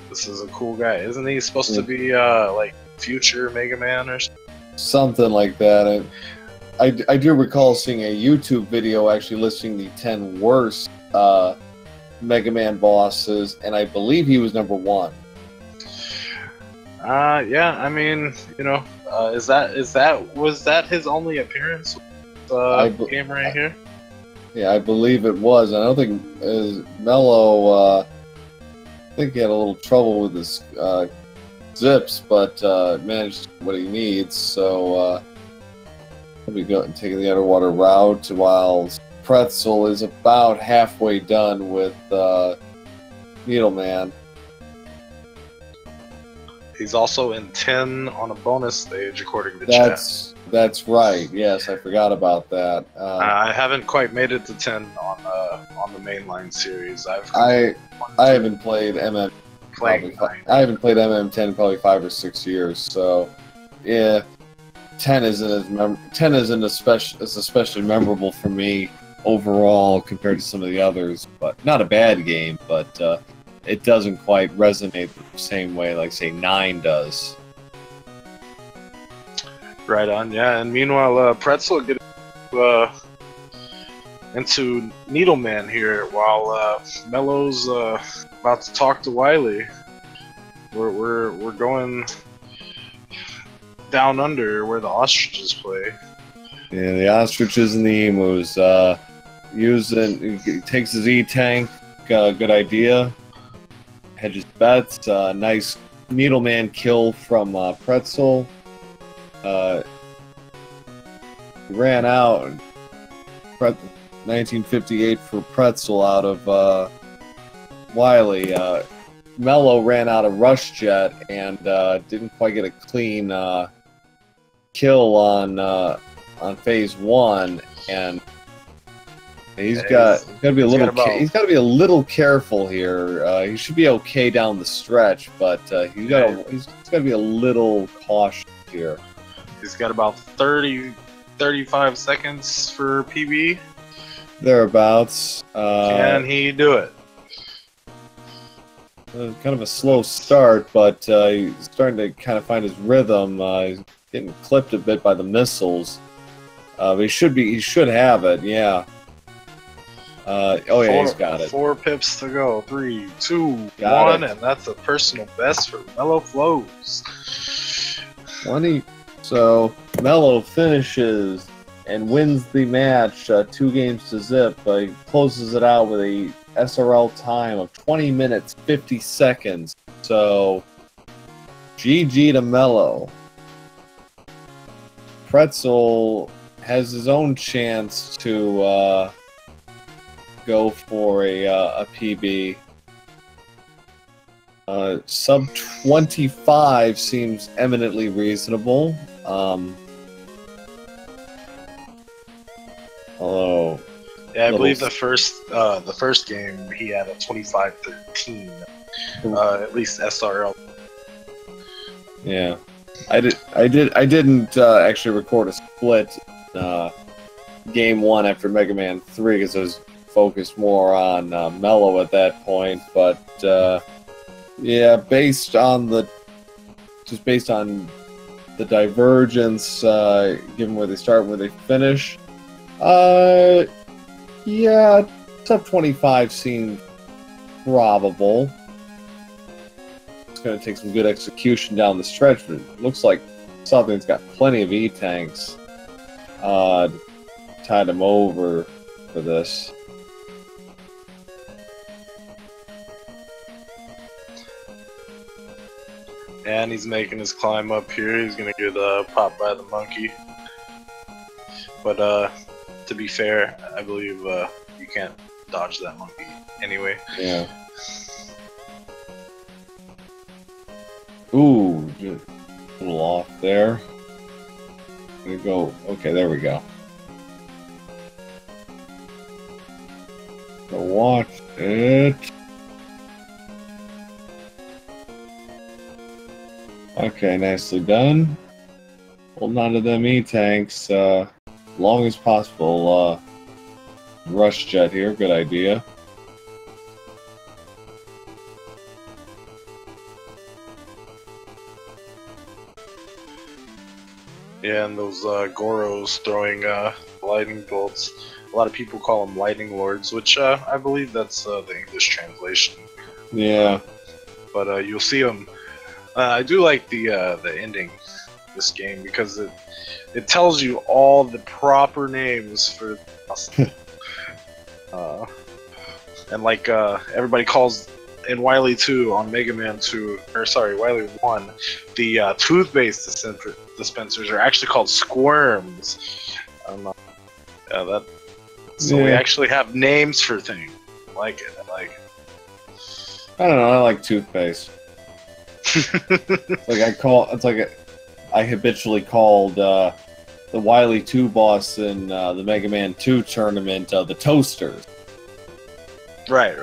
This is a cool guy. Isn't he supposed to be like future Mega Man or something like that? And I do recall seeing a YouTube video actually listing the 10 worst Mega Man bosses, and I believe he was number 1. Yeah, I mean, was that his only appearance with game right here? Yeah, I believe it was. I don't think Mello. I think he had a little trouble with his zips, but managed what he needs. So he'll be going taking the underwater route while Pretzel is about halfway done with Needleman. He's also in 10 on a bonus stage, according to chat. That's right. Yes, I forgot about that. I haven't quite made it to 10 on the mainline series. I haven't played MM. I haven't played MM10 probably 5 or 6 years. So yeah, 10 isn't especially memorable for me overall compared to some of the others. But not a bad game, but it doesn't quite resonate the same way like, say, 9 does. Right on, yeah. And meanwhile, Pretzel getting into Needleman here while Mello's about to talk to Wily. We're going down under where the ostriches play. Yeah, the ostriches and the emus. He takes his E-tank. Good idea. Hedges bets. Nice Needleman kill from Pretzel. Ran out. 1958 for Pretzel out of Wily. Mello ran out of Rush Jet and didn't quite get a clean kill on phase 1, and he's got to be a little careful here. He should be okay down the stretch, but he's got to be a little cautious here. He's got about 35 seconds for PB. Thereabouts. Can he do it? Kind of a slow start, but he's starting to kind of find his rhythm. He's getting clipped a bit by the missiles. But he should have it, yeah. He's got it. 4 pips to go. 3, 2, 1, and that's a personal best for MelloFlowz. 20. So Mello finishes and wins the match 2 games to zip. He closes it out with a SRL time of 20 minutes 50 seconds. So GG to Mello. Pretzel has his own chance to go for a PB. Sub 25 seems eminently reasonable. Although, yeah, I believe the first game he had a 25-13. At least SRL. Yeah, I didn't actually record a split game 1 after Mega Man 3 because I was focused more on Mello at that point. But yeah, based on the divergence, given where they start and where they finish, yeah, sub 25 seems probable. It's going to take some good execution down the stretch, but it looks like Southern's got plenty of E-tanks to tide him over for this. And he's making his climb up here. He's going to get popped by the monkey. But to be fair, I believe you can't dodge that monkey anyway. Yeah. Ooh, just a little off there. Gonna go. Okay, there we go. So watch it. Okay, nicely done. Holding on to them E-tanks long as possible. Rush Jet here, good idea. Yeah, and those Goros throwing lightning bolts. A lot of people call them lightning lords, which I believe that's the English translation. Yeah. But you'll see them. I do like the ending of this game because it tells you all the proper names for and like everybody calls in Wily 2 on Mega Man 2, or sorry, Wily 1, the toothpaste dispensers are actually called squirms. We actually have names for things. I like it. I don't know. I like toothpaste. I habitually called the Wily 2 boss in the Mega Man 2 tournament the Toasters. Right.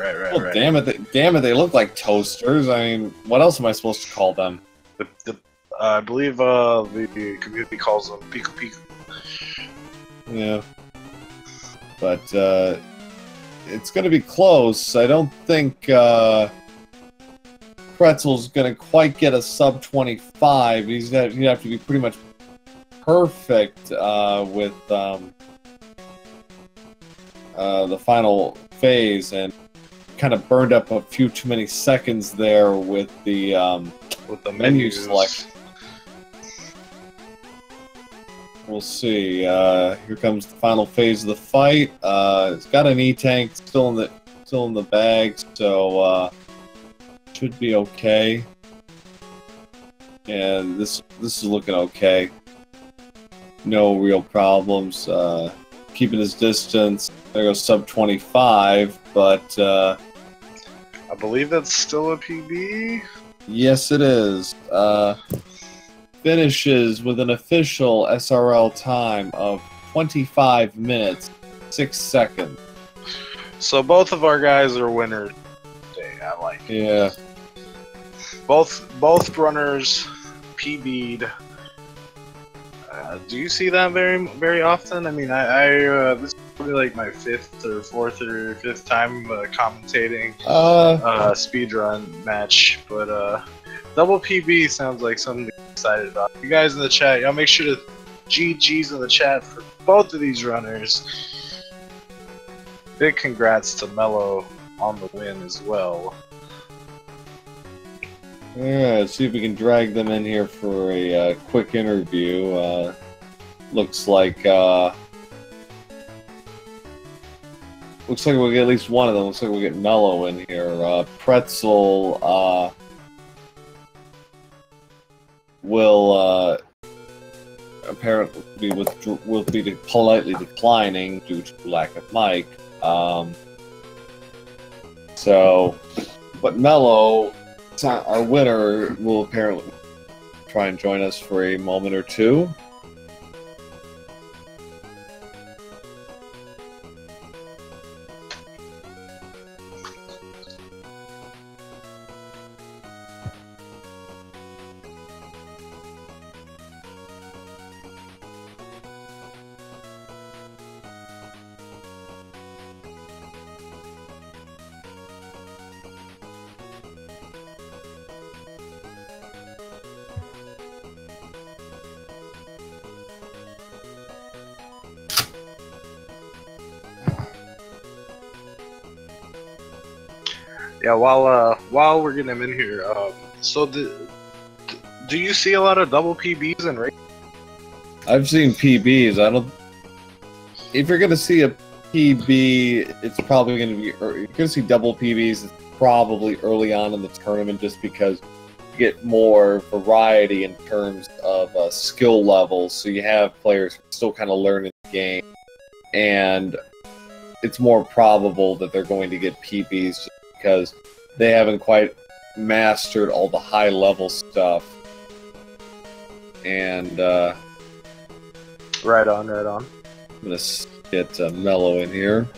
Damn it! They look like toasters. I mean, what else am I supposed to call them? I believe the community calls them Piku Piku. Yeah, but it's going to be close. I don't think Pretzel's going to quite get a sub 25. He'd have to be pretty much perfect with the final phase, and kind of burned up a few too many seconds there with the menu select. We'll see. Here comes the final phase of the fight. It's got an E-tank still in the bag, so should be okay. And this is looking okay. No real problems. Keeping his distance. There goes sub 25, but I believe that's still a PB. Yes, it is. Finishes with an official SRL time of 25 minutes, 6 seconds. So both of our guys are winners today. I like it. Yeah. Both runners PB'd. Do you see that very often? I mean, this is probably like my fourth or fifth time commentating speedrun match, but double PB sounds like something to be excited about. You guys in the chat, y'all make sure to GG's in the chat for both of these runners. Big congrats to Mello on the win as well. Yeah, let's see if we can drag them in here for a quick interview. Looks like we'll get at least one of them. Looks like we'll get Mello in here. Pretzel will apparently will be politely declining due to lack of mic. But Mello, our winner, will apparently try and join us for a moment or two. Yeah, while we're getting him in here, so do you see a lot of double PBs in race? I've seen PBs. I don't. If you're gonna see a PB, it's probably gonna be. You're gonna see double PBs. It's probably early on in the tournament, just because you get more variety in terms of skill levels. So you have players still kind of learning the game, and it's more probable that they're going to get PBs just because they haven't quite mastered all the high-level stuff. And right on. I'm gonna get Mello in here.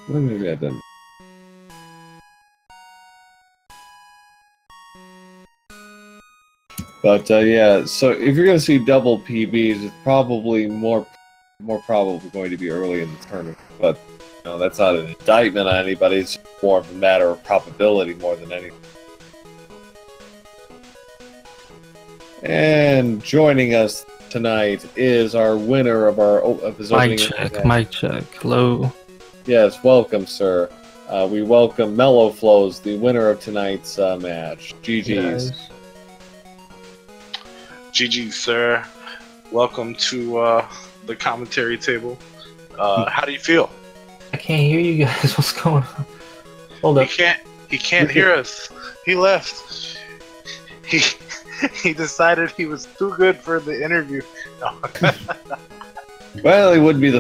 Well, maybe I didn't. But yeah, so if you're going to see double PBs, it's probably more probably going to be early in the tournament. But you know, that's not an indictment on anybody. It's more of a matter of probability more than anything. And joining us tonight is our winner of his opening. Mic check. Hello. Yes, welcome, sir. We welcome MelloFlowz, the winner of tonight's match. GG's. Guys. GG, sir. Welcome to the commentary table. How do you feel? I can't hear you guys. What's going on? Hold up. He can't hear us. He left. He decided he was too good for the interview. No. Well, he wouldn't be the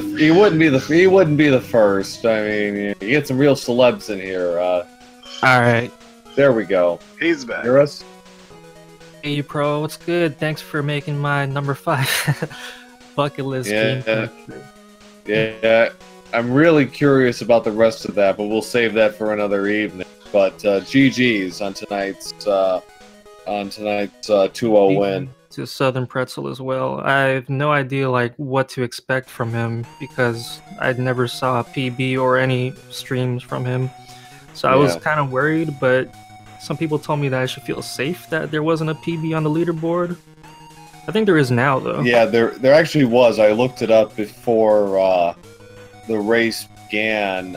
first. I mean, you get some real celebs in here. All right. There we go. He's back. Hear us? Hey, pro. What's good? Thanks for making my number 5 bucket list. Yeah. Yeah. I'm really curious about the rest of that, but we'll save that for another evening. But GG's on tonight's 2-0 win. to SouthernPretzel as well. I have no idea like what to expect from him because I never saw a PB or any streams from him. So I was Yeah. kind of worried, but some people told me that I should feel safe that there wasn't a PB on the leaderboard. I think there is now though. Yeah, there actually was. I looked it up before the race began.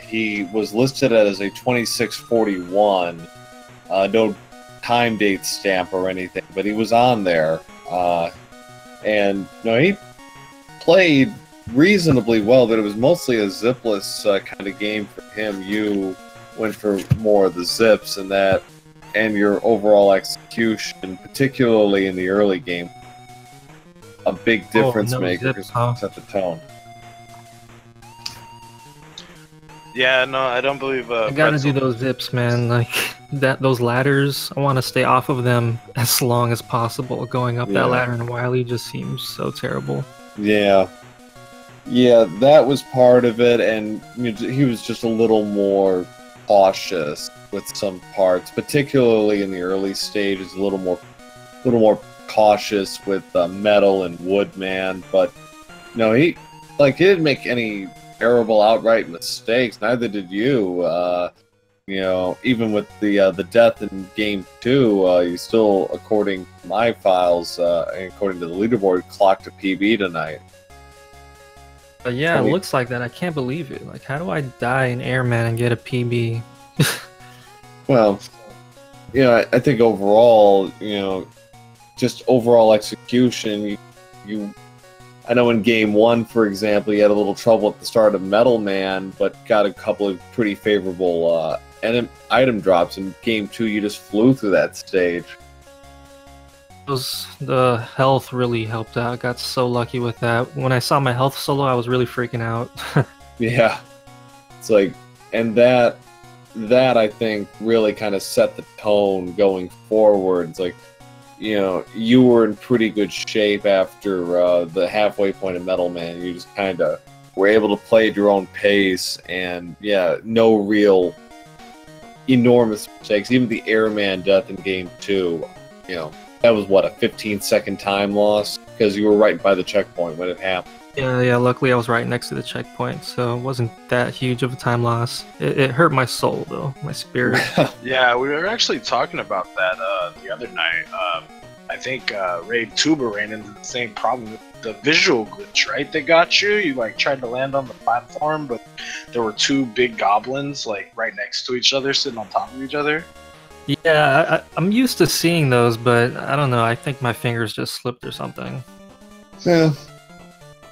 He was listed as a 2641. No time date stamp or anything, but he was on there. And he played reasonably well, but it was mostly a zipless kind of game for him. You went for more of the zips and your overall execution, particularly in the early game, a big difference maker because it set the tone. Yeah, no, I don't believe. I gotta do those zips, man. Like those ladders. I want to stay off of them as long as possible. Going up that ladder in Wily just seems so terrible. Yeah, that was part of it, and he was just a little more cautious with some parts, particularly in the early stages. A little more cautious with metal and wood, man. But he didn't make any terrible outright mistakes. Neither did you. Even with the death in game 2, you still, according to my files and according to the leaderboard, clocked a PB tonight. Yeah, it looks like that. I can't believe it. Like, how do I die in Airman and get a PB? Well, I think overall, just overall execution, I know in game 1, for example, you had a little trouble at the start of Metal Man, but got a couple of pretty favorable item drops. In game 2, you just flew through that stage. The health really helped out. I got so lucky with that. When I saw my health solo, I was really freaking out. Yeah. It's like, and that I think really kind of set the tone going forward. It's like, you were in pretty good shape after the halfway point of Metal Man. You just kind of were able to play at your own pace, and no real enormous mistakes. Even the Airman death in game 2, that was what, a 15-second time loss because you were right by the checkpoint when it happened. Yeah. Luckily, I was right next to the checkpoint, so it wasn't that huge of a time loss. It hurt my soul though, my spirit. Yeah, we were actually talking about that the other night. I think Raid Tuba ran into the same problem with the visual glitch, right? They got you. You tried to land on the platform, but there were 2 big goblins right next to each other, sitting on top of each other. Yeah, I'm used to seeing those, but I don't know. I think my fingers just slipped or something. Yeah.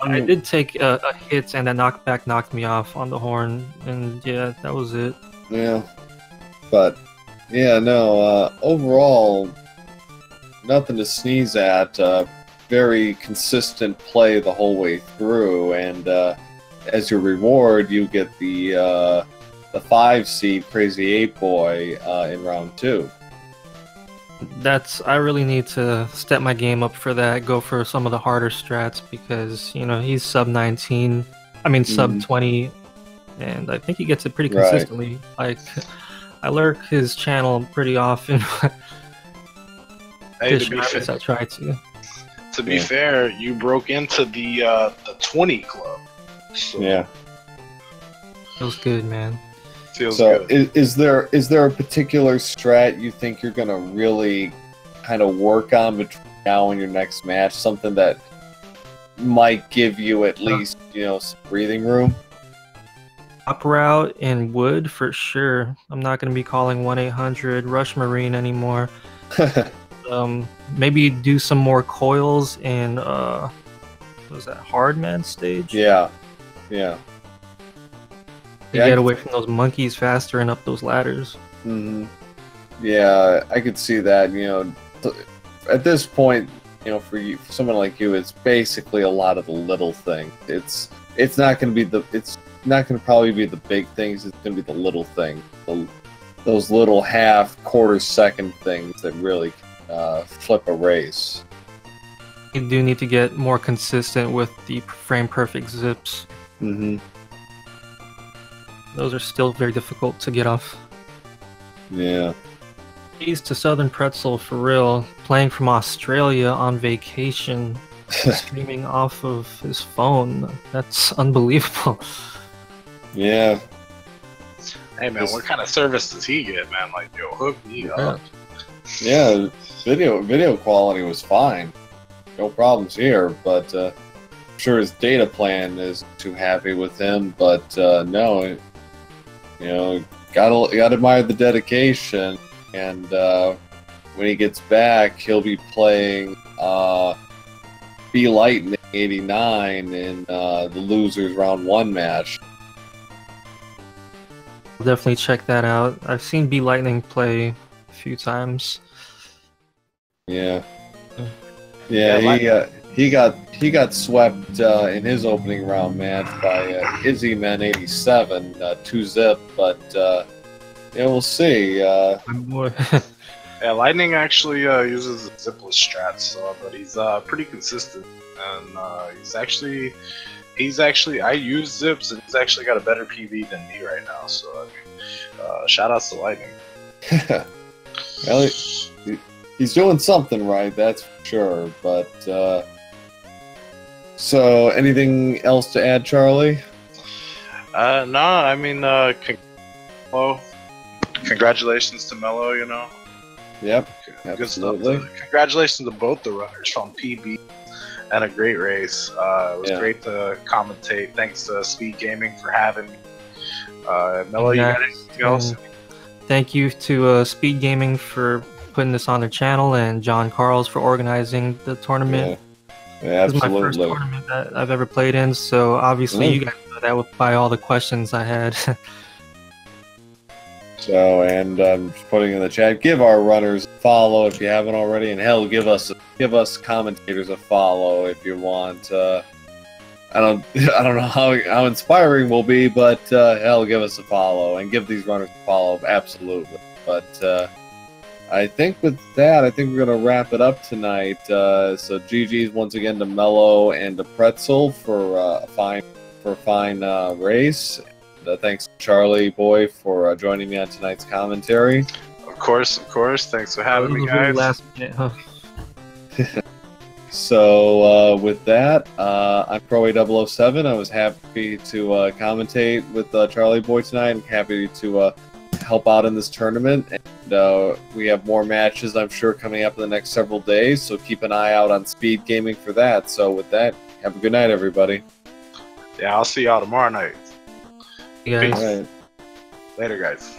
I did take a hit, and that knockback knocked me off on the horn, and yeah, that was it. Yeah. But, overall, nothing to sneeze at. Very consistent play the whole way through, and as your reward, you get the 5 seed Crazy 8 Boy in round 2. I really need to step my game up for that. Go for some of the harder strats because he's sub 19. I mean sub 20, and I think he gets it pretty consistently. Like, I lurk his channel pretty often. Hey, I try to. To be fair, you broke into the 20 club. So. Yeah. Feels good, man. Feels good. Is there a particular strat you think you're gonna really kind of work on between now and your next match? Something that might give you at least some breathing room? Top route in wood for sure. I'm not gonna be calling 1-800 Rush Marine anymore. Maybe do some more coils in what was that, Hardman stage? Yeah. Get away from those monkeys faster and up those ladders. Mm-hmm. Yeah, I could see that. At this point, for someone like you, it's basically a lot of the little things. It's not going to probably be the big things. It's going to be the little things, those little quarter second things that really flip a race. You do need to get more consistent with the frame perfect zips. Mm-hmm. Those are still very difficult to get off. Yeah. He's to SouthernPretzel for real, playing from Australia on vacation, streaming off of his phone. That's unbelievable. Yeah. Hey man, what kind of service does he get, man? Like, yo, hook me up. Yeah, video quality was fine. No problems here, but I'm sure his data plan isn't too happy with him. But no, you know, gotta admire the dedication. And when he gets back, he'll be playing B Lightning 89 in the losers round 1 match. I'll definitely check that out. I've seen B Lightning play a few times. Yeah, he got swept in his opening round match by Izzy Men 87 2-zip, but yeah, we'll see. Yeah, Lightning actually uses zipless strats, but he's pretty consistent, and he's actually I use zips, and he's actually got a better PV than me right now. So I mean, shout outs to Lightning. Well, he's doing something right, that's for sure. But so, anything else to add, Charlie? No, I mean, congratulations to Mello, you know. Yep, Good stuff. absolutely. Congratulations to both the runners from PB and a great race. It was great to commentate. Thanks to Speed Gaming for having me. Mello, you got anything else? Thank you to Speed Gaming for putting this on their channel, and John Carls for organizing the tournament. Yeah, absolutely. This is my first tournament that I've ever played in, so obviously you guys know that by all the questions I had. So, and I'm just putting in the chat, give our runners a follow if you haven't already, and hell, give us commentators a follow if you want. I don't know how inspiring we'll be, but hell, give us a follow and give these runners a follow, absolutely. But I think with that, I think we're gonna wrap it up tonight. So GG's once again to Mello and to Pretzel for a fine race. Thanks, Charlie Boy, for joining me on tonight's commentary. Of course. Thanks for having me, guys. Last minute, huh? So with that, I'm Pro-A007. I was happy to commentate with Charlie Boy tonight, and happy to help out in this tournament. And we have more matches, I'm sure, coming up in the next several days. So keep an eye out on Speed Gaming for that. So with that, have a good night, everybody. Yeah, I'll see y'all tomorrow night. You guys. All right. Later, guys.